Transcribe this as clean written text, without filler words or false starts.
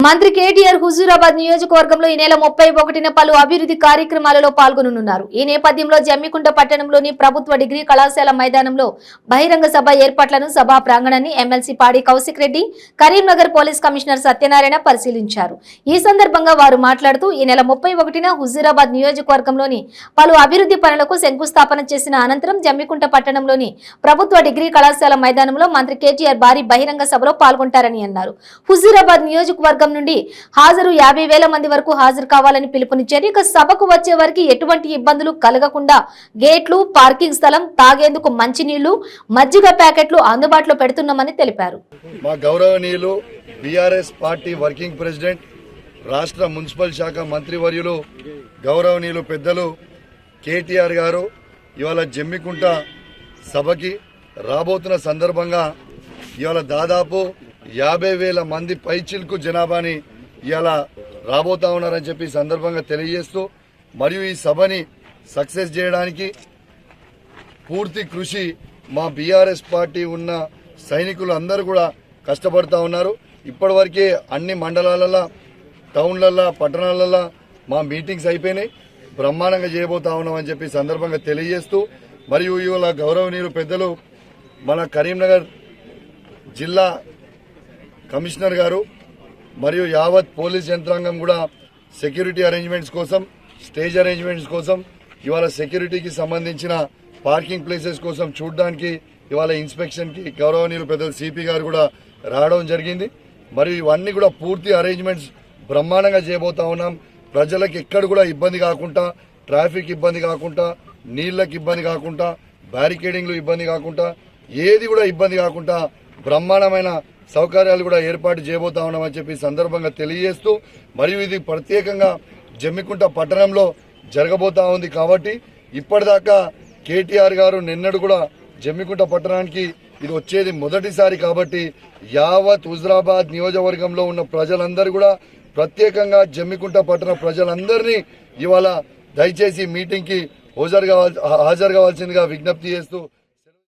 మంత్రి కేటీఆర్ హుజూరాబాద్ నియోజకవర్గంలో ఈ నెల 31న పలు అభివృద్ధి కార్యక్రమాలలో పాల్గొననున్నారు. ఈ నేపథ్యంలో జమ్మికుంట పట్టణంలోని ప్రభుత్వ డిగ్రీ కళాశాల మైదానంలో బహిరంగ సభ ఏర్పాట్లను సభా ప్రాంగణాన్ని ఎమ్మెల్సీ పాడి కౌశిక్ రెడ్డి, కరీంనగర్ పోలీస్ కమిషనర్ సత్యనారాయణ పరిశీలించారు. ఈ సందర్భంగా వారు మాట్లాడుతూ ఈ నెల 31న హుజూరాబాద్ నియోజకవర్గంలోని పలు అభివృద్ధి పనులకు శంకుస్థాపన చేసిన అనంతరం జమ్మికుంట పట్టణంలోని ప్రభుత్వ డిగ్రీ కళాశాల మైదానంలో మంత్రి కేటీఆర్ భారీ బహిరంగ సభలో పాల్గొంటారని అన్నారు. హుజూరాబాద్ నియోజకవర్గం నుండి హాజరు 50,000 మంది వరకు హాజరు కావాలని పిలుపునిచ్చారు. ఇక సభకు వచ్చే వారికి ఎటువంటి ఇబ్బందులు కలగకుండా గేట్లు, పార్కింగ్ స్థలం, తాగేందుకు మంచినీళ్లు, మజ్జిగ ప్యాకెట్లు అందుబాటులో పెడుతున్నామని తెలిపారు. మా గౌరవనీయులు బీఆర్ఎస్ పార్టీ వర్కింగ్ ప్రెసిడెంట్, రాష్ట్ర మున్సిపల్ శాఖ మంత్రివర్యులు గౌరవనీయులు పెద్దలు కేటీఆర్ గారు ఇవాళ జమ్మికుంట సభకి రాబోతున్న సందర్భంగా ఇవాళ దాదాపు 50,000 మంది పైచిల్కు జనాభాని ఇవాళ రాబోతా ఉన్నారని చెప్పి సందర్భంగా తెలియజేస్తూ, మరియు ఈ సభని సక్సెస్ చేయడానికి పూర్తి కృషి మా బీఆర్ఎస్ పార్టీ ఉన్న సైనికులు అందరూ కూడా కష్టపడుతూ ఉన్నారు. ఇప్పటివరకే అన్ని మండలాలలో, టౌన్లలో, పట్టణాలలో మా మీటింగ్స్ అయిపోయినాయి. బ్రహ్మాండంగా చేయబోతా ఉన్నామని చెప్పి సందర్భంగా తెలియజేస్తూ, మరియు ఇవాళ గౌరవనీయులు పెద్దలు మన కరీంనగర్ జిల్లా కమిషనర్ గారు మరియు యావత్ పోలీస్ యంత్రాంగం కూడా సెక్యూరిటీ అరేంజ్మెంట్స్ కోసం, స్టేజ్ అరేంజ్మెంట్స్ కోసం, ఇవాళ సెక్యూరిటీకి సంబంధించిన పార్కింగ్ ప్లేసెస్ కోసం చూడడానికి ఇవాళ ఇన్స్పెక్షన్కి గౌరవనీయులు పెద్దలు సిపి గారు కూడా రావడం జరిగింది. మరియు ఇవన్నీ కూడా పూర్తి అరేంజ్మెంట్స్ బ్రహ్మాండంగా చేయబోతా ఉన్నాం. ప్రజలకు ఎక్కడ కూడా ఇబ్బంది కాకుండా, ట్రాఫిక్ ఇబ్బంది కాకుండా, నీళ్లకు ఇబ్బంది కాకుండా, బ్యారికేడింగ్లు ఇబ్బంది కాకుండా, ఏది కూడా ఇబ్బంది కాకుండా బ్రహ్మాండమైన సౌకర్యాలు కూడా ఏర్పాటు చేయబోతా ఉన్నామని చెప్పి సందర్భంగా తెలియజేస్తూ, మరియు ఇది ప్రత్యేకంగా జమ్మికుంట పట్టణంలో జరగబోతా ఉంది కాబట్టి ఇప్పటిదాకా కేటీఆర్ గారు నిన్నడు కూడా జమ్మికుంట పట్టణానికి ఇది వచ్చేది మొదటిసారి కాబట్టి యావత్ హుజూరాబాద్ నియోజకవర్గంలో ఉన్న ప్రజలందరూ కూడా ప్రత్యేకంగా జమ్మికుంట పట్టణ ప్రజలందరినీ ఇవాళ దయచేసి మీటింగ్కి హాజరు కావాల్సిందిగా విజ్ఞప్తి చేస్తూ